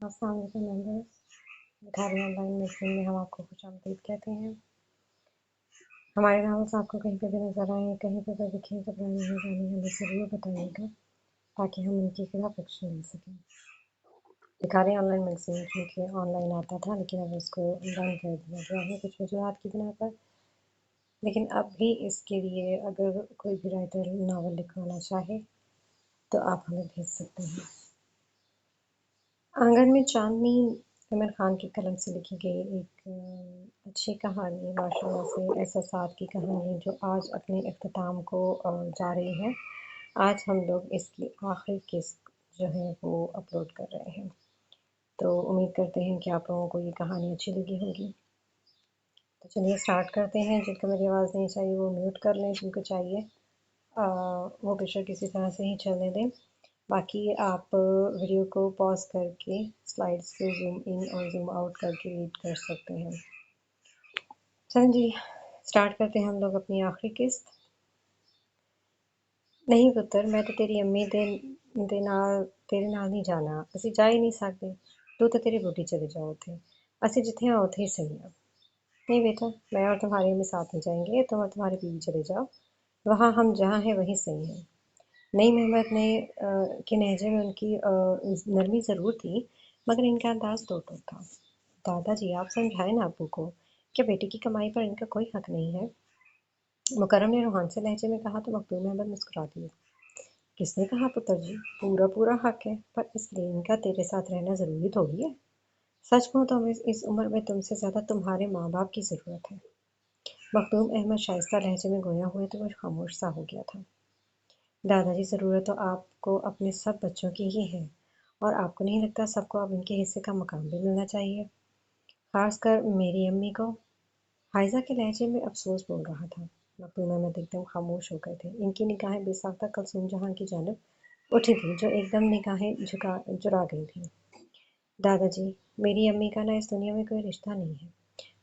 अस्सलाम वालेकुम मेंबर्स, भिखारी ऑनलाइन मैगज़ीन में हम आपको खुशामदीद कहते हैं। हमारे नावल्स आपको कहीं पे भी नज़र आए, कहीं पे भी दिखें तो पुरानी मेहरबानी हमें ज़रूर बताइएगा ताकि हम उनके खिलाफ एक्शन ले सकें। भिखारी ऑनलाइन मैगज़ीन क्योंकि ऑनलाइन आता था लेकिन अब उसको बंद कर दिया गया है कुछ वजूहत की बिना पर, लेकिन अब भी इसके लिए अगर कोई भी राइटर नावल लिखवाना चाहे तो आप हमें भेज सकते हैं। आंगन में चांदनी इमरान खान की कलम से लिखी गई एक अच्छी कहानी, माशाल्लाह से एहसासात की कहानी जो आज अपने इख्तिताम को जा रही है। आज हम लोग इसकी आखिरी किस्त जो है वो अपलोड कर रहे हैं, तो उम्मीद करते हैं कि आप लोगों को ये कहानी अच्छी लगी होगी। तो चलिए स्टार्ट करते हैं। जिनको मेरी आवाज़ नहीं चाहिए वो म्यूट कर लें, जिनको चाहिए वो बेशक किसी तरह से ही चलने दें। बाकी आप वीडियो को पॉज करके स्लाइड्स को जूम इन और जूम आउट करके रीड कर सकते हैं। चलें जी, स्टार्ट करते हैं हम लोग अपनी आखिरी किस्त। नहीं पुत्र, मैं तो तेरी अम्मी दे नाल तेरे नाल नहीं जाना, ਅਸੀਂ जा ही नहीं सकते। तू तो तेरी बूटी चले जाओ थे, ਅਸੀਂ जिथे हाँ उथे ही सही हैं। नहीं बेटा, मैं और तुम्हारी अम्मी साथ में जाएंगे, तुम और तुम्हारी बीवी चले जाओ, वहाँ हम जहाँ हैं वहीं सही हैं। नई मेहमत ने के लहजे में उनकी नरमी ज़रूर थी, मगर इनका अंदाज तो था। दादाजी आप समझाएं ना अब्बू को, क्या बेटी की कमाई पर इनका कोई हक नहीं है? मुकर्रम ने रूहान से लहजे में कहा तो मखदूम अहमद मुस्कुरा दिया। किसने कहा पुत्र जी, पूरा पूरा हक है, पर इसलिए इनका तेरे साथ रहना ज़रूरी थोड़ी है। सच कहूँ तो हमें इस उम्र में तुमसे ज़्यादा तुम्हारे माँ बाप की ज़रूरत है। मखदूम अहमद शाइस्ता लहजे में गोया हुए तो वो खामोश सा हो गया था। दादाजी ज़रूरत तो आपको अपने सब बच्चों की ही है, और आपको नहीं लगता सबको अब इनके हिस्से का मकाम भी मिलना चाहिए, खासकर मेरी अम्मी को? हाइजा के लहजे में अफसोस बोल रहा था। मखदूम अहमद एकदम खामोश हो गए थे। इनकी निगाहें बेसाख्ता कलसूम जहां की जानब उठी थी, जो एकदम निगाहें चुरा गई थी। दादाजी, मेरी अम्मी का ना इस दुनिया में कोई रिश्ता नहीं है।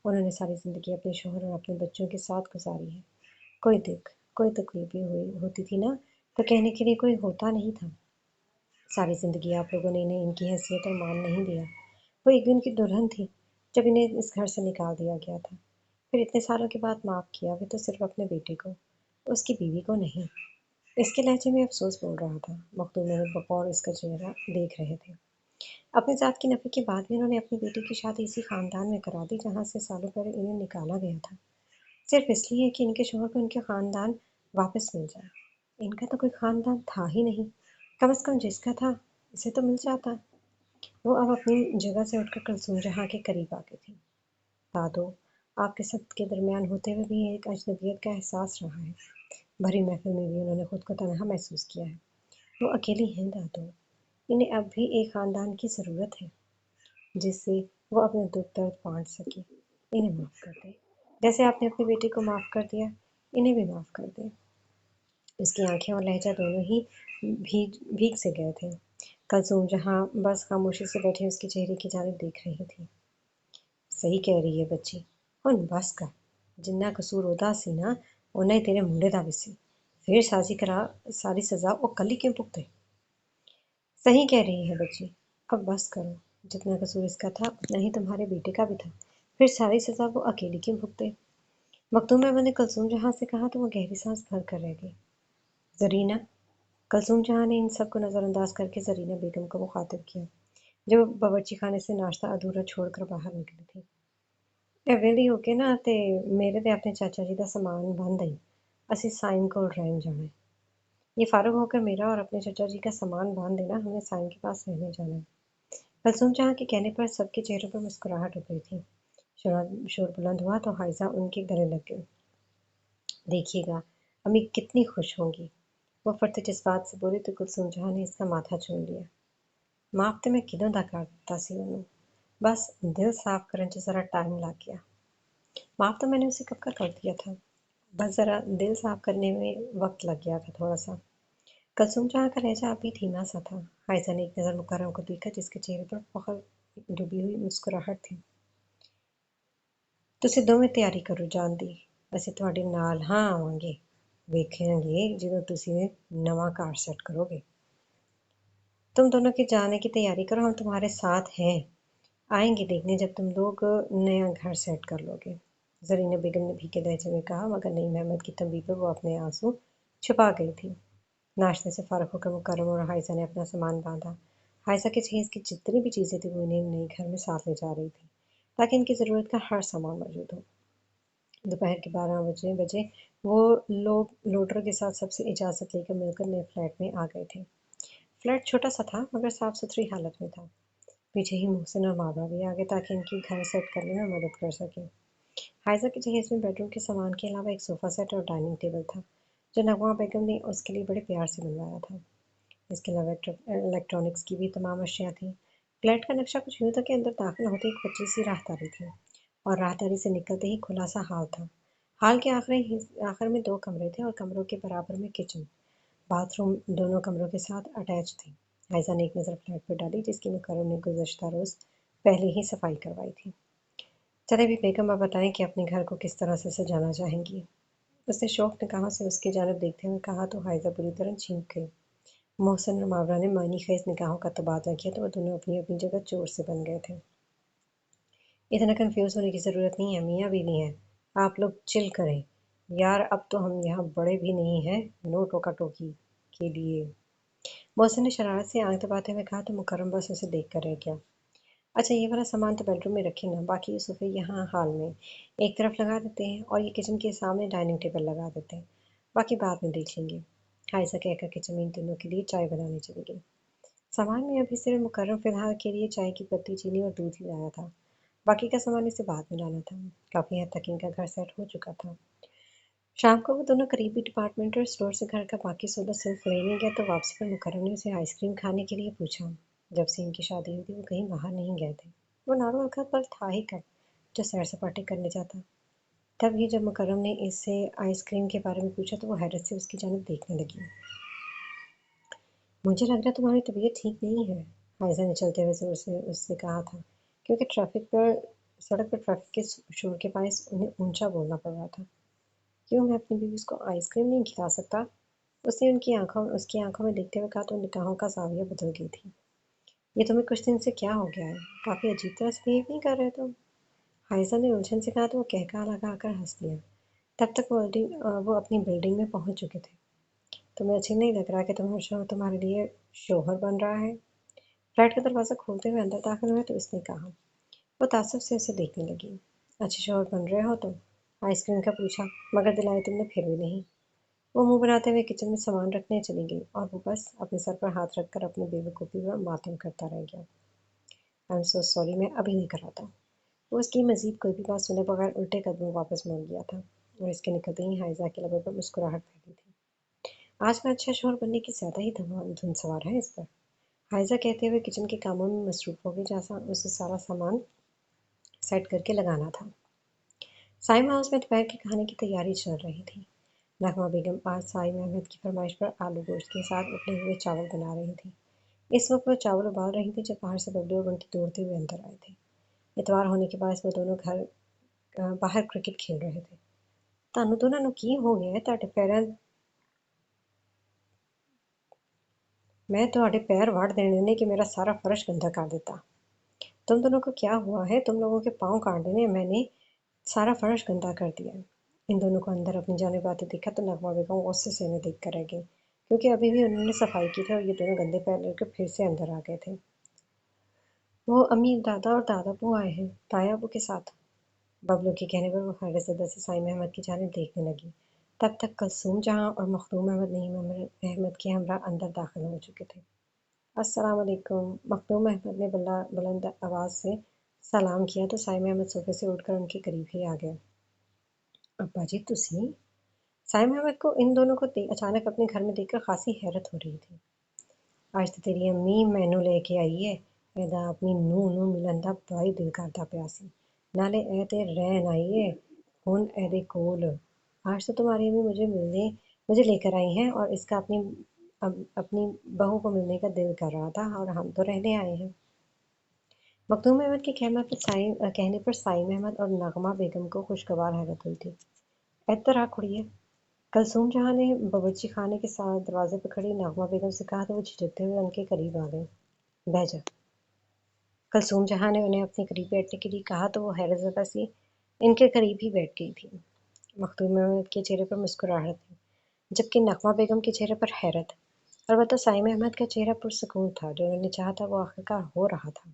उन्होंने सारी जिंदगी अपने शोहर और अपने बच्चों के साथ गुजारी है। कोई दुख, कोई तकलीफ भी हुई होती थी ना, तो कहने के लिए कोई होता नहीं था। सारी ज़िंदगी आप लोगों ने इन्हें इनकी हैसियत और मान नहीं दिया। वो एक दिन की दुल्हन थी जब इन्हें इस घर से निकाल दिया गया था। फिर इतने सालों के बाद माफ़ किया भी तो सिर्फ अपने बेटे को, उसकी बीवी को नहीं। इसके लहजे में अफसोस बोल रहा था। मखदूम अहमद बकौर इसका चेहरा देख रहे थे। अपनी जात की नफी के बाद भी उन्होंने अपनी बेटी की शादी इसी खानदान में करा दी जहाँ से सालों पहले इन्हें निकाला गया था, सिर्फ इसलिए कि इनके शोहर को इनके खानदान वापस मिल जाए। इनका तो कोई खानदान था ही नहीं, कम से कम जिसका था इसे तो मिल जाता। वो अब अपनी जगह से उठकर कुलसूम जहाँ के करीब आ गई थी। दादो, आपके सब के दरमियान होते हुए भी एक अजनबियत का एहसास रहा है। भरी महफिल में भी उन्होंने खुद को तनहा महसूस किया है। वो अकेली हैं दादो, इन्हें अब भी एक खानदान की ज़रूरत है जिससे वो अपने दुख दर्द बांट सके। इन्हें माफ़ कर दे, जैसे आपने अपनी बेटी को माफ़ कर दिया, इन्हें भी माफ़ कर दे। उसकी आंखें और लहजा दोनों ही भीग से गए थे। कुलसूम जहाँ बस खामोशी से बैठी उसके चेहरे की जानिब देख रही थी। सही कह रही है बच्ची, हुण बस कर, जिन्ना कसूर ओदा सी ना उन्ना ही तेरे मुंडे दा भी सी। फिर सारी सज़ा वो कल्ली क्यों भुगते? सही कह रही है बच्ची, अब बस करो, जितना कसूर इसका था उतना ही तुम्हारे बेटे का भी था, फिर सारी सज़ा वो अकेली क्यों भुगते? मखदूम अहमद ने कुलसूम जहाँ से कहा तो वो गहरी सांस भर कर रह गई। जरीना, कुलसूम जहाँ ने इन सब को नज़रअंदाज करके जरीना बेगम को मुखातिब किया, जो बावर्ची खाने से नाश्ता अधूरा छोड़कर बाहर निकली थी। ए वेली होके ना ते मेरे ते अपने चाचा जी का सामान बंद आई, असी साइन को रहन जाना है। ये फारूक होकर मेरा और अपने चाचा जी का सामान बांध देना, हमें साइन के पास रहने जाना है। कुलसूम जहाँ के कहने पर सबके चेहरों पर मुस्कुराहट उभरी थी। शोर बुलंद हुआ तो हाइजा उनके गले लग गई। देखिएगा अम्मी कितनी खुश होंगी। वो फटते जज्बात से बोली तो कुलसूम जहाँ ने इसका माथा चूम लिया। माफ तो मैं किदों दा कर दिता सी ओनू, बस दिल साफ करन च जरा टाइम लग गया। माफ तो मैंने उसे कब का कर दिया था, बस जरा दिल साफ करने में वक्त लग गया था थोड़ा सा। कुलसूम जहाँ का लहजा अभी धीमा सा था। हाइजा ने एक नज़र मुकर्रम को देखा जिसके चेहरे पर फख्र डूबी हुई मुस्कुराहट थी। ਤੁਸੀਂ ਦੋਵੇਂ ਤਿਆਰੀ ਕਰੋ ਜਾਣ ਦੀ, ਅਸੀਂ ਤੁਹਾਡੇ ਨਾਲ ਹਾਂ ਆਵਾਂਗੇ, ਵੇਖਾਂਗੇ ਜਦੋਂ ਤੁਸੀਂ ਨਵਾਂ ਘਰ ਸੈੱਟ ਕਰੋਗੇ। तुम दोनों के जाने की तैयारी करो, हम तुम्हारे साथ हैं। आएंगे देखने जब तुम लोग नया घर सेट कर लोगे। जरीना बेगम ने भीगे लहजे में कहा, मगर नईम अहमद की तंबी पर वो अपने आंसू छुपा गई थी। नाश्ते से फारग होकर मुकर्रम और हाइजा ने अपना सामान बांधा। हाइजा के जहेज की जितनी भी चीज़ें थी वो इन्हें नए घर में साथ ले जा रही थी, ताकि इनकी ज़रूरत का हर सामान मौजूद हो। दोपहर के 12 बजे वो लोग लोडर के साथ सबसे इजाज़त लेकर मिलकर नए फ्लैट में आ गए थे। फ्लैट छोटा सा था मगर साफ सुथरी हालत में था। पीछे ही मोहसिन और मावरा भी आ गए ताकि इनकी घर सेट करने में मदद कर सके। हाइजा के जहेज में बेडरूम के सामान के अलावा एक सोफ़ा सेट और डाइनिंग टेबल था, जो नगमा बेगम ने उसके लिए बड़े प्यार से बनवाया था। इसके अलावा इलेक्ट्रॉनिक्स की भी तमाम अशिया थी। फ्लैट का नक्शा कुछ यूँ था कि अंदर दाखिल होते एक पतली सी राहदारी थी और राहदारी से निकलते ही खुला सा हॉल था। हॉल के आखिर में दो कमरे थे और कमरों के बराबर में किचन, बाथरूम दोनों कमरों के साथ अटैच थे। आयजा ने एक नज़र फ्लैट पर डाली जिसकी मुकर्रम ने गुज़श्ता रोज़ पहले ही सफाई करवाई थी। चले भी बेगम, अब बताएं कि अपने घर को किस तरह से सजाना चाहेंगी। उसने शौक निगाहों से उसकी जानब देखते हुए कहा तो हाइजा बुरी तरह चीख गई। मोहसिन और मावरा ने मानी खेज निगाहों का तबादला किया तो वो दोनों अपनी अपनी जगह जोर से बन गए थे। इतना कंफ्यूज होने की ज़रूरत नहीं है, मियाँ बीवी हैं। आप लोग चिल करें। यार अब तो हम यहाँ बड़े भी नहीं हैं, नो टोका टोकी के लिए। मोहसिन ने शरारत से आंख दबाते हुए कहा तो मुकर्रम बस उसे देख कर रह गया। अच्छा ये वाला सामान तो बेडरूम में रखे ना, बाकी ये सोफे यहाँ हॉल में एक तरफ लगा देते हैं और ये किचन के सामने डाइनिंग टेबल लगा देते हैं, बाकी बाद में देख लेंगे। हाइसा कहकर किचन में इन दोनों के लिए चाय बनाने चली गई। सामान में अभी सिर्फ मुकर्रम फिलहाल के लिए चाय की पत्ती, चीनी और दूध ही लाया था, बाकी का सामान इसे बाद में लाना था। काफ़ी हद तक इनका घर सेट हो चुका था। शाम को वो दोनों करीबी डिपार्टमेंटल स्टोर से घर का बाकी सौदा सिर्फ लेने गया तो वापसी पर मुकर्रम ने उसे आइसक्रीम खाने के लिए पूछा। जब से इनकी शादी हुई थी वो कहीं बाहर नहीं गए थे। वो नॉर्मल कपल था ही कब जो सैर सपाटे करने जाता। तभी जब मुकर्रम ने इससे आइसक्रीम के बारे में पूछा तो वो हैरत से उसकी जानब देखने लगी। मुझे लग रहा तुम्हारी तबीयत ठीक नहीं है, हाइजा ने चलते हुए जोर से उससे कहा था, क्योंकि सड़क पर ट्रैफिक के शोर के पास उन्हें ऊंचा बोलना पड़ रहा था। क्यों मैं अपनी बीवी को आइसक्रीम नहीं खिला सकता? उसने उसकी आंखों में देखते हुए कहा तो निगाहों का जाविया बदल गई थी। ये तुम्हें कुछ दिन से क्या हो गया है? काफी अजीब तरह से बिहेव नहीं कर रहे तुम। हाइजा ने उलझन से कहा तो वो कहका लगाकर हंस दिया। तब तक वो अपनी बिल्डिंग में पहुंच चुके थे। तुम्हें अच्छी नहीं लग रहा कि तुम्हारा शोहर तुम्हारे लिए शोहर बन रहा है? फ्लैट का दरवाजा खोलते हुए अंदर दाखिल हुए तो उसने कहा। वो तासुब से उसे देखने लगी। अच्छे शोहर बन रहे हो तुम? आइसक्रीम का पूछा, मगर दिलाई तुमने फिर भी नहीं। वो मुंह बनाते हुए किचन में सामान रखने चली गई और वो बस अपने सर पर हाथ रखकर अपनी बेवकूफ़ी पर मातम करता रह गया। आई एम सो सॉरी, मैं अभी नहीं कर रहा था। वो उसकी मजीद कोई भी बात सुने बगैर उल्टे कदमों वापस मुड़ गया था और इसके निकलते ही हाइजा के लबों पर मुस्कुराहट फैली थी। आज मैं अच्छा शोहर बनने की ज्यादा ही धुन सवार है इस पर। हाइजा कहते हुए किचन के कामों में मसरूफ हो गई जैसा उसे सारा सामान सेट करके लगाना था। साइम हाउस में दोपहर के खाने की तैयारी चल रही थी। नगमा बेगम आज साइम अहमद की फरमाइश पर आलू गोश्त के साथ उबले हुए चावल बना रही थी। इस वक्त वो चावल उबाल रही थी जब बाहर से बबलू और बंटी दौड़ते हुए अंदर आए थे। इतवार होने के बाद वो दोनों बाहर क्रिकेट खेल रहे थे। ਤੁਹਾਨੂੰ ਦੋਨਾਂ ਨੂੰ ਕੀ ਹੋ ਗਿਆ ਹੈ? मैं ਤੁਹਾਡੇ पैर वाड़ देने ने कि मेरा सारा फर्श गंदा कर देता। तुम दोनों को क्या हुआ है? तुम लोगों के पाँव काट देने मैंने सारा फर्श गंदा कर दिया। इन दोनों को अंदर अपनी जानिब आते देखा तो नगमा बेगम गुस्से से इन्हें देख कर रह गई, क्योंकि अभी भी उन्होंने सफाई की थी और ये दोनों गंदे पैर लेकर फिर से अंदर आ गए थे। वो अम्मी दादा और दादा बू आए हैं, ताया बू के साथ। बबलू के कहने पर वो हैरत से साइम अहमद की जानिब देखने लगी। तब तक कलसूम जहां और मखदूम अहमद नईम अहमद के हमरा अंदर दाखिल हो चुके थे। अस्सलाम वालेकुम। मखदूम अहमद ने बुलंद आवाज़ से सलाम किया तो साइम अहमद सोफे से उठकर उनके करीब ही आ गया। अब्बा जी तुसी? साइम अहमद को इन दोनों को अचानक अपने घर में देखकर खासी हैरत हो रही थी। आज तो तेरी अम्मी मैनू लेके आई है, एदा अपनी नूह नू मिलन दा बड़ा ही दिल करदा पिया सी। नाले ए ते रहन आई है हुन एदे कोल। आज तो तुम्हारी अम्मी मुझे लेकर आई हैं और इसका अपनी बहू को मिलने का दिल कर रहा था और हम तो रहने आए हैं। मखदूम अहमद के कहने पर साइम अहमद और नगमा बेगम को खुशगवार हैरत हुई थी। इधर आ कुड़िए, कलसूम जहाँ ने बावर्ची खाने के साथ दरवाजे पर खड़ी नगमा बेगम से कहा तो वो झिझकते हुए उनके करीब आ गई। बह जा। कलसूम जहाँ ने उन्हें अपने करीब बैठने के लिए कहा तो वो हैरतज़दा सी इनके करीब ही बैठ गई थी। मखदूम अहमद के चेहरे पर मुस्कुराहट थी, जबकि नगमा बेगम के चेहरे पर हैरत। अलबत्ता साइम अहमद का चेहरा पुरसकून था। जो उन्होंने चाहा था वो आखिरकार हो रहा था।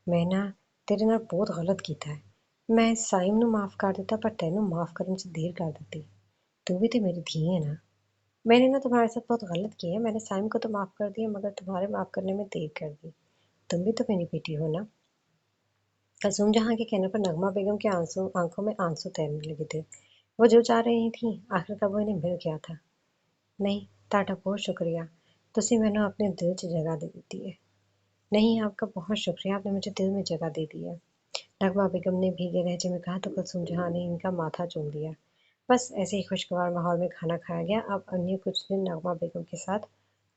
मैं ना तेरे नाल बहुत गलत कीता है। मैं साइम नू माफ़ कर दिता पर तैनू माफ़ करन च देर कर दित्ती। तू भी तो मेरी धी है ना। मैंने ना तुम्हारे साथ बहुत गलत किया है। मैंने साइम को तो माफ़ कर दिया मगर तुम्हारे माफ़ करने में देर कर दी। तुम भी तो मेरी बेटी हो ना। कसूम जहाँ के कहने पर नगमा बेगम के आंखों में आंसू तैरने लगे थे। वो जो चाह रही थी आखिरकार वो इन्हें मिल गया था। नहीं ਤੁਹਾਡਾ बहुत शुक्रिया। तुसी मैंने अपने दिल 'ਚ जगह दे दी है। नहीं आपका बहुत शुक्रिया। आपने मुझे दिल में जगह दे दी है। नगमा बेगम ने भीगे लहजे में कहा तो कुलसूम जहाँ ने इनका माथा चूम दिया। बस ऐसे ही खुशगवार माहौल में खाना खाया गया। अब अन्य कुछ दिन नगमा बेगम के साथ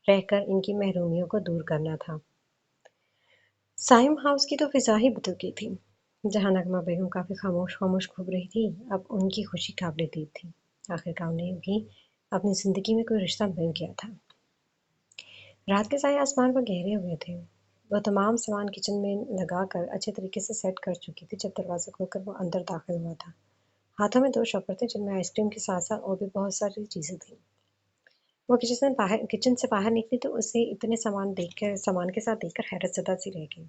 रहकर इनकी महरूमियों को दूर करना था। साइम हाउस की तो फिजा ही बदल गई थी। जहाँ नगमा बेगम काफ़ी खामोश खामोश घूम रही थी, अब उनकी खुशी काबिल दीद थी। आखिरकार उन्हें भी अपनी ज़िंदगी में कोई रिश्ता मिल गया था। रात के साए आसमान पर गहरे हुए थे। वह तमाम सामान किचन में लगा कर अच्छे तरीके से सेट कर चुकी थी जब दरवाज़ा खोलकर वो अंदर दाखिल हुआ था। हाथों में 2 शॉपर थे जिनमें आइसक्रीम के साथ-साथ और भी बहुत सारी चीज़ें थीं। वो किचन से बाहर निकली तो उसे इतने सामान के साथ देखकर हैरतज़दा सी रह गई।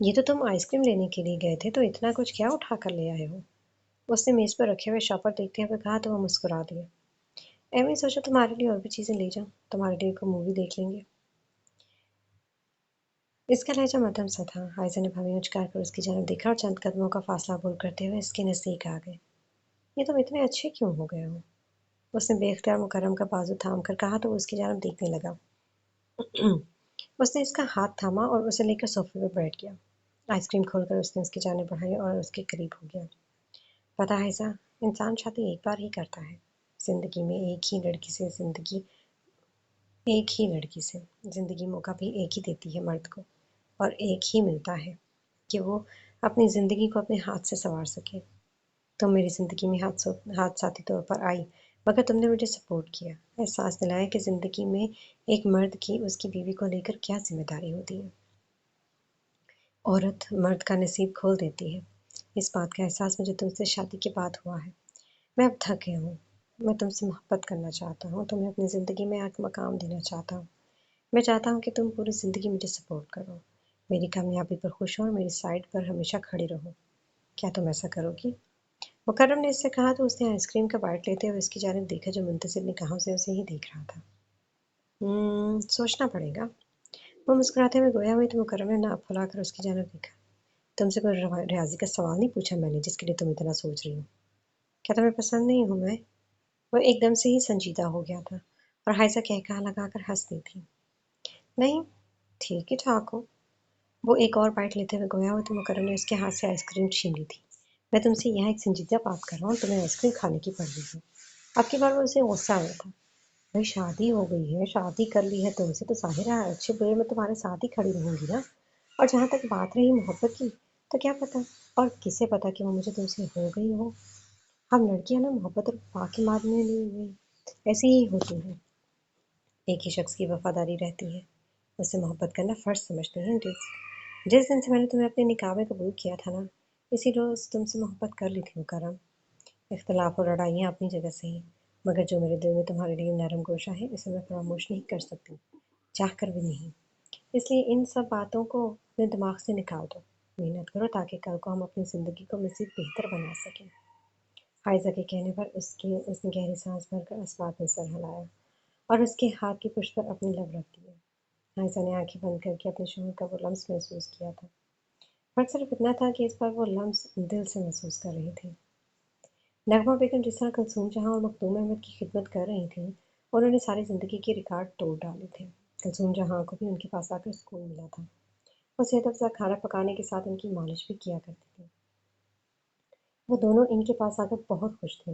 ये तो तुम आइसक्रीम लेने के लिए गए थे तो इतना कुछ क्या उठा कर ले आए हो? उसने मेज़ पर रखे हुए शॉपर देखते हुए कहा तो वो मुस्कुरा दिया। एमी सोचा तुम्हारे लिए और भी चीज़ें ले जाऊं, तुम्हारे लिए कोई मूवी देख लेंगे। इसका लहजा मध्यम सा था। आयशा ने भवें उचकार कर उसकी जानब देखा और चंद कदमों का फासला बोल करते हुए इसके नज़दीक आ गए। ये तुम इतने अच्छे क्यों हो गए हो? उसने बेख्तियार मुकर्रम का बाजू थाम कर कहा तो वो उसकी जानब देखने लगा। उसने इसका हाथ थामा और उसे लेकर सोफे पर बैठ गया। आइसक्रीम खोलकर उसने उसकी जानिब बढ़ाई और उसके करीब हो गया। पता है ऐसा, इंसान शादी एक बार ही करता है। ज़िंदगी में एक ही लड़की से ज़िंदगी मौका भी एक ही देती है मर्द को, और एक ही मिलता है कि वो अपनी ज़िंदगी को अपने हाथ से संवार सके। तुम मेरी ज़िंदगी में हाथ साथी तौर पर आई, मगर तुमने मुझे सपोर्ट किया, एहसास दिलाया कि ज़िंदगी में एक मर्द की उसकी बीवी को लेकर क्या ज़िम्मेदारी होती है। औरत मर्द का नसीब खोल देती है। इस बात का एहसास मुझे तुमसे शादी के बाद हुआ है। मैं अब थक गया हूँ। मैं तुमसे मोहब्बत करना चाहता हूँ, तुम्हें अपनी ज़िंदगी में एक मकाम देना चाहता हूँ। मैं चाहता हूँ कि तुम पूरी ज़िंदगी मुझे सपोर्ट करो, मेरी कामयाबी पर खुश हो और मेरी साइड पर हमेशा खड़ी रहो। क्या तुम ऐसा करोगी? मुकर्रम ने इससे कहा तो उसने आइसक्रीम का बाइट लेते हुए उसकी जानिब देखा जो मुंतज़िर निगाहों से उसे ही देख रहा था। सोचना पड़ेगा। वो मुस्कुराते हुए गोया हुई तो मुकर्रम ने नाक फुलाकर उसकी जानिब देखा। तुमसे कोई रियाजी का सवाल नहीं पूछा मैंने जिसके लिए तुम इतना सोच रही हो। क्या तुम्हें पसंद नहीं हूँ मैं? वो एकदम से ही संजीदा हो गया था और हायजा कहकहा लगाकर हंस दी थी। नहीं, ठीक ही ठाक हो। वो एक और बाइट लेते हुए गोया हुआ तो मुकर्रम ने उसके हाथ से आइसक्रीम छीन ली थी। मैं तुमसे यहाँ एक संजीदा बात कर रहा हूँ, तुम्हें आइसक्रीम खाने की पड़ रही है। अब की बार वो उसे गुस्सा आया था। भाई शादी हो गई है, शादी कर ली है तुमसे तो ज़ाहिर है अच्छे बुरे में तुम्हारे साथ ही खड़ी रहूँगी ना। और जहाँ तक बात रही मोहब्बत की, तो क्या पता, और किसे पता कि वो मुझे तुमसे हो गई हो। हम लड़कियां ना मोहब्बत और बाकी मारने नहीं ऐसी ही होती हैं। एक ही शख्स की वफादारी रहती है, उससे मोहब्बत करना फ़र्ज समझते हैं। जिस दिन से मैंने तुम्हें अपने निकाह में कबूल किया था ना, इसी रोज़ तुमसे मोहब्बत कर ली थी मुकर्रम। इख्तलाफ और लड़ाइयाँ अपनी जगह सही, मगर जो मेरे दिल में तुम्हारे लिए नरम गोशा है इसे मैं फरामोश नहीं कर सकती, चाह कर भी नहीं। इसलिए इन सब बातों को अपने दिमाग से निकाल दो। मेहनत करो ताकि कल को हम अपनी ज़िंदगी को मज़ीद बेहतर बना सकें। हाइजा के कहने पर उसने गहरी सांस भरकर अस्बात में सर हिलाया और उसके हाथ की पुष्ट पर अपनी लब रख दिया। हाइजा ने आंखें बंद करके अपने शोहर का वो लम्स महसूस किया था। फर्क सिर्फ इतना था कि इस बार वो लम्स दिल से महसूस कर रही थी। नगमा बेगम जिस तरह कुलसूम जहाँ और मखदूम अहमद की खिदमत कर रही थीं, उन्होंने सारी ज़िंदगी के रिकॉर्ड तोड़ डाले थे। कुलसूम जहाँ को भी उनके पास आकर सुकून मिला था। वो सेहत अफ़ज़ा खाना पकाने के साथ उनकी मालिश भी किया करती थी। वो दोनों इनके पास आकर बहुत खुश थे।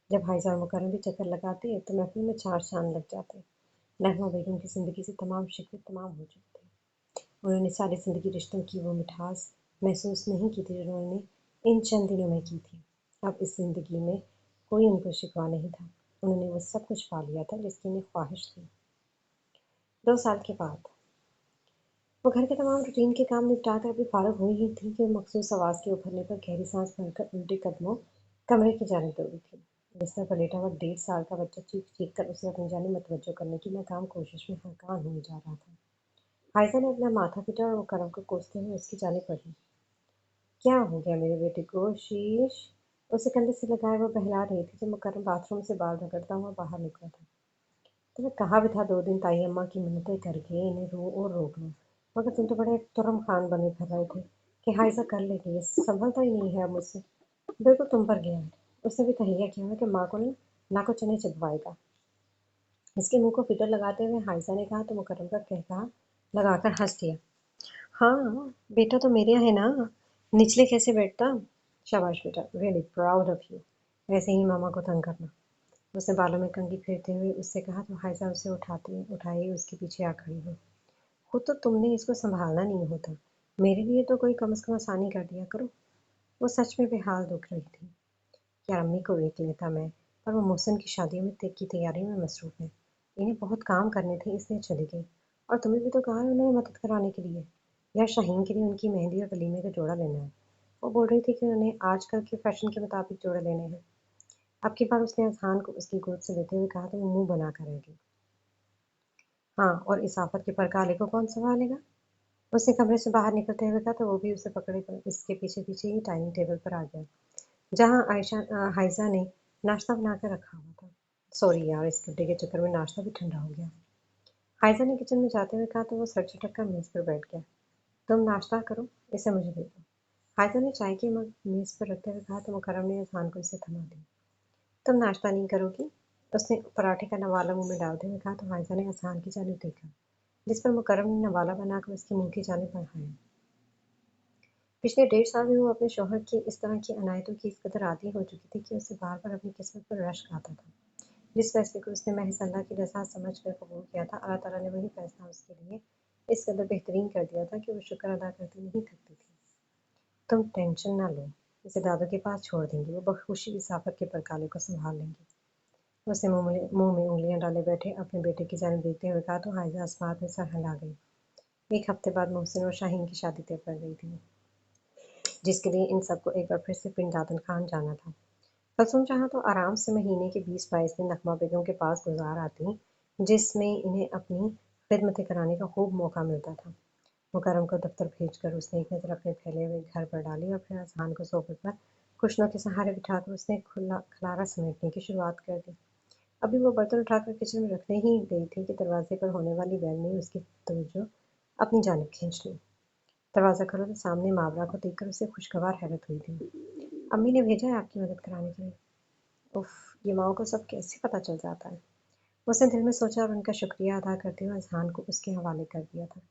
जब हाइजा और मुकर्रम भी चक्कर लगाते तो महफिल में चार चांद लग जाते। नगमा बेगम की ज़िंदगी से तमाम शिकवे तमाम हो चुके थे। उन्होंने सारी ज़िंदगी रिश्तों की वो मिठास महसूस नहीं की थी जो उन्होंने इन चंद दिनों में की थी। अब इस ज़िंदगी में कोई उनको शिकवा नहीं था। उन्होंने वो सब कुछ पा लिया था जिसकी उन्हें ख्वाहिश थी। 2 साल के बाद वो घर के तमाम रूटीन के काम निपटा कर अभी फारग हुई ही थी कि मखसूस आवाज़ के उभरने पर गहरी सांस भरकर उल्टे कदमों कमरे की जानिब दौड़ी थी। बिस्तर पर लेटा हुआ 1.5 साल का बच्चा चीख चीख कर उसे अपनी जानिब मतवज्जो करने की नाकाम कोशिश में हक्कान हुए जा रहा था। हाइजा ने अपना माथा पीटा और वो करम को कोसते हुए उसकी जानिब बढ़ी। क्या हो गया मेरे बेटे को शीश? उसे कंधे से लगाए वो बहला रही थी जब मुकर्रम बाथरूम से बाल रगड़ता हुआ बाहर निकला था। तुम्हें कहा भी था 2 दिन ताई अम्मा की मिन्नतें करके इन्हें रो और रोक लो, मगर तुम तो बड़े तुरम खान बने फिर रहे थे कि हाइजा कर लेगी, ये संभलता ही नहीं है अब मुझसे। बिल्कुल तुम पर गया है। उसने भी तहैया किया है कि माँ को ना को चने चबवाएगा। इसके मुंह को फिटर लगाते हुए हाइजा ने कहा तो मुकर्रम का कहकहा लगाकर हंस दिया। हाँ, बेटा तो मेरे है ना, निचले कैसे बैठता। शाबाश बेटा, रियली प्राउड ऑफ यू। वैसे ही मामा को तंग करना। उसने बालों में कंघी फेरते हुए उससे कहा तो हाइजा उसे उठाए उसके पीछे आ खड़ी हुई। खुद तो तुमने इसको संभालना नहीं होता, मेरे लिए तो कोई कम से कम आसानी कर दिया करो। वो सच में बेहाल दुख रही थी। यार अम्मी को देख लेता मैं, पर वो मोहसिन की शादियों में की तैयारी में मसरूफ है। इन्हें बहुत काम करने थे इसलिए चली गई। और तुम्हें भी तो कहा है उन्हें मदद कराने के लिए। यार शाहीन के लिए उनकी मेहंदी और वलीमे का जोड़ा लेना है। वो बोल रही थी कि उन्हें आजकल के फैशन के मुताबिक जोड़े लेने हैं। अब की बार उसने अजहान को उसकी गोद से लेते हुए कहा तो वो मुंह बना कर रह गई। हाँ, और इस आफत के परकाले को कौन संभालेगा? उसने कमरे से बाहर निकलते हुए कहा तो वो भी उसे पकड़े इसके पीछे पीछे ही डाइनिंग टेबल पर आ गया, जहाँ हाइजा ने नाश्ता बनाकर रखा हुआ था। सॉरी यार, इस गड्ढे के चक्कर में नाश्ता भी ठंडा हो गया। हाइजा ने किचन में जाते हुए कहा तो वो सर झटक कर मेज पर बैठ गया। तुम नाश्ता करो, इसे मुझे दे दो। हाइजा ने चाय की मग मेज पर रखते हुए कहा तो मुकर्रम ने अजहान को इसे थमा दी। तुम नाश्ता नहीं करोगी? उसने पराठे का नवाला मुंह में डालते हुए कहा तो हाइजा ने अजहान की जानिब देखा, जिस पर मुकर्रम ने नवाला बनाकर उसके मुंह की जानिब बढ़ाया। पिछले 1.5 साल में वो अपने शौहर की इस तरह की अनायतों की इस कदर आदी हो चुकी थी कि उसे बार बार अपनी किस्मत पर रश्क आता था। जिस फैसले को उसने महज अल्लाह की रज़ा समझ कर कबूल किया था, अल्लाह ताला ने वही फैसला उसके लिए इस कदर बेहतरीन कर दिया था कि वो शुक्र अदा करती नहीं थकती थी। तुम टेंशन ना लो, इसे दादू के पास छोड़ देंगी, वो बखुशी इस आफत के परकाले को संभाल लेंगी। उसने मुंह में उंगलियां डाले बैठे अपने बेटे की जानिब देखते हुए कहा तो हाइजा अस्मात में सर हिला गई। 1 हफ्ते बाद मोहसिन और शाहीन की शादी तय कर गई थी, जिसके लिए इन सबको एक बार फिर से पिंड दादन खान जाना था। कलसुम जहाँ तो आराम से महीने के 20-22 दिन नगमा बेगम के पास गुजार आती, जिसमें इन्हें अपनी खिदमतें कराने का खूब मौका मिलता था। मुकर्रम को दफ्तर भेजकर उसने एक नज़र अपने फैले हुए घर पर डाली और फिर अजहान को सोफे पर कुशनों के सहारे बिठाकर उसने खलारा समेटने की शुरुआत कर दी। अभी वो बर्तन उठाकर किचन में रखने ही गई थी कि दरवाजे पर होने वाली बैल ने उसकी तवज्जो अपनी जानिब खींच ली। दरवाज़ा खोला तो सामने मावरा को देखकर उसे खुशगवार हैरत हुई थी। अम्मी ने भेजा है आपकी मदद कराने के लिए। उफ, ये माओ को सब कैसे पता चल जाता है। उसने दिल में सोचा और उनका शुक्रिया अदा करते हुए अजहान को उसके हवाले कर दिया था।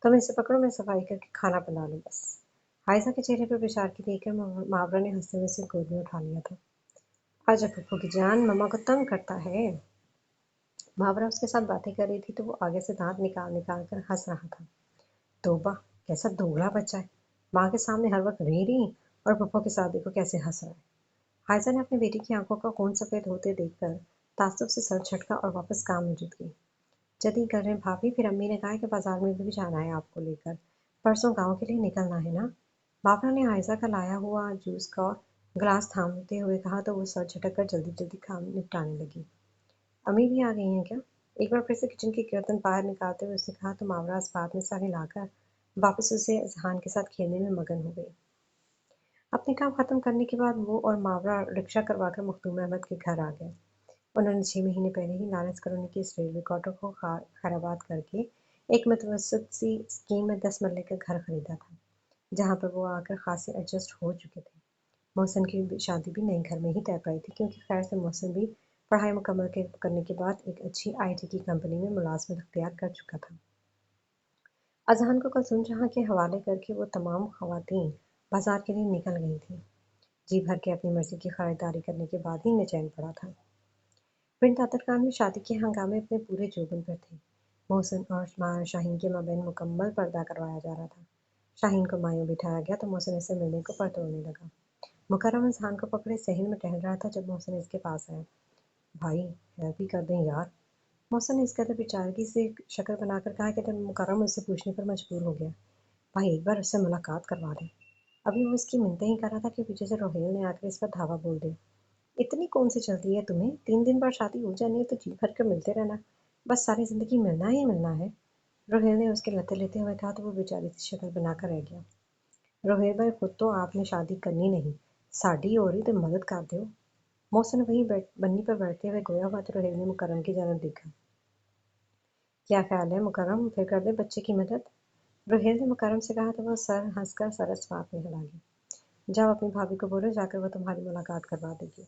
तुम इसे पकड़ो, मैं सफाई करके खाना बना लूँ बस। हाइजा के चेहरे पर बेचारगी देखकर मावरा ने हंसते हुए उसे गोद में उठा लिया था। आजा पप्पू की जान, मम्मा को तंग करता है। मावरा उसके साथ बातें कर रही थी तो वो आगे से दांत निकाल निकाल कर हंस रहा था। तोबा, कैसा दोगला बच्चा है। माँ के सामने हर वक्त री री और पप्पू के साथ देखो कैसे हंस रहा है। हाइजा ने अपनी बेटी की आंखों का खून सफेद होते देखकर ताज्जुब से सर झटका और वापस काम में जुट गई। जल्दी कर रहे हैं भाभी, फिर अम्मी ने कहा कि बाजार में भी जाना है आपको लेकर। परसों गांव के लिए निकलना है ना। बाबरा ने हाइजा का लाया हुआ जूस का गिलास थामते हुए कहा तो वो सर झटक कर जल्दी जल्दी काम निपटाने लगी। अम्मी भी आ गई हैं क्या? एक बार फिर से किचन की गर्दन बाहर निकालते हुए उसने कहा तो मावरा इस बात में सर हिलाकर वापस उसे अजहान के साथ खेलने में मगन हो गई। अपने काम खत्म करने के बाद वो और मावरा रिक्शा करवाकर मखदूम अहमद के घर आ गए। उन्होंने 6 महीने पहले ही लारेंस कॉलोनी की इस रेलवे क्वार्टर को खैराबाद करके एक मुतवसत सी स्कीम में 10 मरले का घर खरीदा था, जहाँ पर वो आकर खासे एडजस्ट हो चुके थे। मोहसिन की शादी भी नए घर में ही तय पाई थी क्योंकि खैर से मोहसिन भी पढ़ाई मुकम्मल करने के बाद एक अच्छी आईटी की कंपनी में मुलाजमत अख्तियार कर चुका था। अजहान को कलसूम जहाँ के हवाले करके वो तमाम खवातीन बाजार के लिए निकल गई थीं। जी भर के अपनी मर्जी की खरीदारी करने के बाद ही इन्हें चैन पड़ा था। प्रिंट तातर खान में शादी के हंगामे अपने पूरे जोबन पर थे। मोहसिन और शाहीन के माबैन मुकम्मल पर्दा करवाया जा रहा था। शाहीन को मायूं बिठाया गया तो मोहसिन इससे मिलने को पर तोड़ने लगा। मुकर्रम इंसान को पकड़े सहन में टहल रहा था जब मोहसिन इसके पास आया। भाई, हेल्प ही कर दें यार। मोहसिन ने इस कदर बेचारगी से शक्ल बनाकर कहा कि जब मुकर्रम उससे पूछने पर मजबूर हो गया। भाई, एक बार उससे मुलाकात करवा दें। अभी वो इसकी मिन्नतें ही कर रहा था कि पीछे से रोहेल ने आकर इस पर धावा बोल दिया। इतनी कौन सी जल्दी है तुम्हें? 3 दिन बाद शादी हो जानी है तो जी भर कर मिलते रहना। बस सारी जिंदगी मिलना ही मिलना है। रोहेल ने उसके लते लेते हुए कहा तो वो बेचारी सी शक्ल बनाकर रह गया। रोहेल भाई, खुद तो आपने शादी करनी नहीं, साडी हो रही तो मदद कर दो। मोहसिन वहीं बन्नी पर बैठते हुए गोया हुआ तो रोहेल ने मुकर्रम की जानब देखा। क्या ख्याल है मुकर्रम, फिर कर दे बच्चे की मदद? रोहेल ने मुकर्रम से कहा तो वह सर हंसकर सरस बात में हिला गया। जाओ अपनी भाभी को बोलो, जाकर वो तुम्हारी मुलाकात करवा देगी।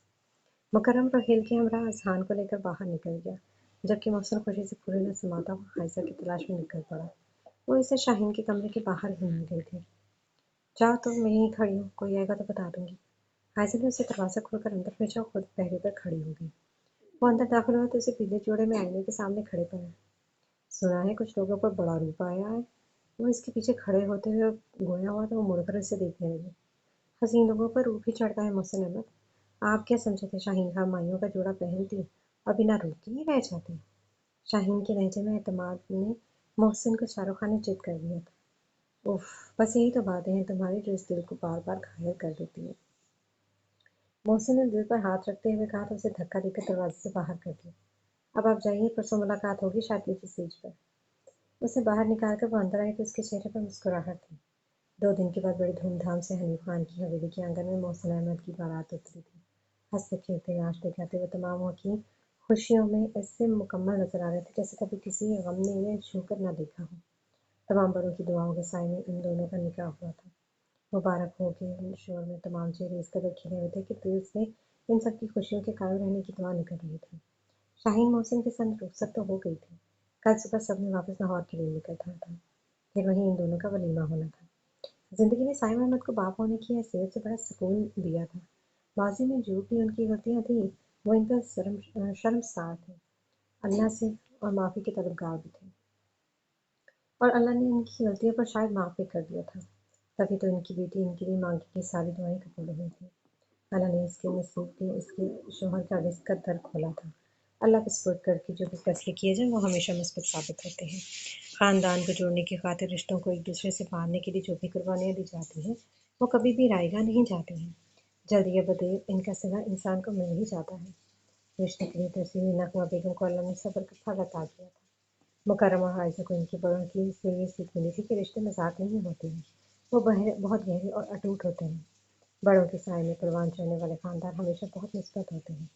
मुकर्रम रोहेल के हमरा अजहान को लेकर बाहर निकल गया, जबकि मोहसिन खुशी से फूले न समाता हुआ हाइजा की तलाश में निकल पड़ा। वो इसे शाहीन के कमरे के बाहर ही मिल गई थी। जाओ तुम, मैं यहीं खड़ी हूँ, कोई आएगा तो बता दूंगी। हाइजा ने उसे दरवाज़ा खोलकर अंदर भेजा और खुद पहरे पर खड़ी हो गई। वो अंदर दाखिल हुआ तो उसे पीले जोड़े में आईने के सामने खड़े पाया। सुना है कुछ लोगों पर बड़ा रूप आया है। वो इसके पीछे खड़े होते हुए गोया हुआ तो वो मुड़कर इसे देखने लगी। हसीन लोगों पर रूप ही चढ़ता है मोहसिन अहमद। आप क्या समझे थे शाहीन खां माइयों का जोड़ा पहनती और बिना रूप के ही रह जाते? शाहीन के लहजे में एतमाद ने मोहसिन को शाहरुख खान ने चित कर दिया था। उफ, बस यही तो बातें हैं तुम्हारी जो इस दिल को बार बार घायल कर देती है। मोहसिन ने दिल पर हाथ रखते हुए कहा तो उसे धक्का देकर दरवाजे से बाहर कर दिया। अब आप जाइए, परसों मुलाकात होगी शादी की सीज पर। उसे बाहर निकालकर वो अंदर आई तो उसके चेहरे पर मुस्कुराहट थी। 2 दिन के बाद बड़ी धूमधाम से हनीफ खान की हवेली के आंगन में मोहसिन अहमद की बारात उतरी थी। हंसते खेलते नाचते गाते हुए तमामों की खुशियों में ऐसे मुकम्मल नजर आ रहे थे जैसे कभी किसी गम ने इन्हें छूकर न देखा हो। तमाम बड़ों की दुआओं के साए में इन दोनों का निकाह हुआ था। मुबारक हो के शोर में तमाम चेहरे इस कदर खिले हुए थे कि दिल से इन सबकी खुशियों के कायम रहने की दुआ निकल रही थी। शाहीन मोहसिन के संग रुखसत तो हो गई थी। कल सुबह सबने वापस लाहौर के लिए निकलना था। फिर वहीं इन दोनों का वलीमा होना था। जिंदगी ने साइम अहमद को बाप होने की हैसियत से बड़ा सुकून दिया था। माजी में जो भी उनकी गलतियां थी वो इन पर शर्मसार थे। अल्लाह से और माफ़ी के तलबगार भी थे। और अल्लाह ने इनकी गलतियों पर शायद माफ़ भी कर दिया था। तभी तो इनकी बेटी इनके लिए मांगी की सारी दुआएं कबूल हुई थी। अल्लाह ने इसके नसीब के इसके शोहर का रिस्क का दर खोला था। अल्लाह के सुपुर्द करके जो भी फैसले किए जाएं वो हमेशा मुस्बत साबित होते हैं। ख़ानदान को जोड़ने की खातिर रिश्तों को एक दूसरे से बांधने के लिए जो भी कुर्बानियाँ दी जाती हैं वो कभी भी रायगा नहीं जाती हैं। जल्द या बदेर इनका सिला इंसान को मिल ही जाता है। रिश्ते के लिए तरसी हुई नगमा बेगम को अल्लाह ने सब्र का फल अता किया था। मुकर्रमा हाइजा को इनके बड़ों की से ये सीख मिली थी कि रिश्ते मजाक नहीं होते हैं, वो बहुत गहरे और अटूट होते हैं। बड़ों के साए में कुर्बान चढ़ने वाले खानदान हमेशा बहुत मुस्बत होते हैं,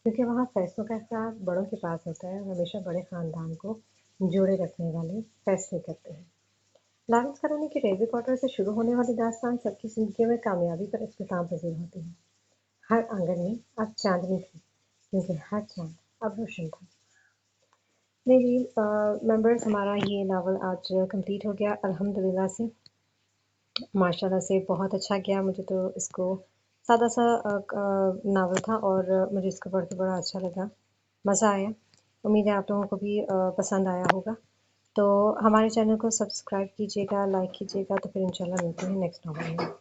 क्योंकि वहाँ फैसलों का इख्तियार बड़ों के पास होता है और हमेशा बड़े खानदान को जोड़े रखने वाले फैसले करते हैं। लॉरेंस करानी के रेलवे क्वार्टर से शुरू होने वाली दास्तान सबकी जिंदगी में कामयाबी पर इख्तिताम पजीर होती है। हर आंगन में अब चांदनी थी, क्योंकि हर चांद अब रोशन था। नहीं जी मेंबर्स, हमारा ये नावल आज कंप्लीट हो गया अल्हम्दुलिल्लाह से। माशाल्लाह से बहुत अच्छा गया। मुझे तो इसको सादा सा नावल था और मुझे इसको पढ़ के बड़ा अच्छा लगा, मज़ा आया। उम्मीद है आप लोगों को भी पसंद आया होगा। तो हमारे चैनल को सब्सक्राइब कीजिएगा, लाइक कीजिएगा। तो फिर इंशाल्लाह मिलते हैं नेक्स्ट नावल में।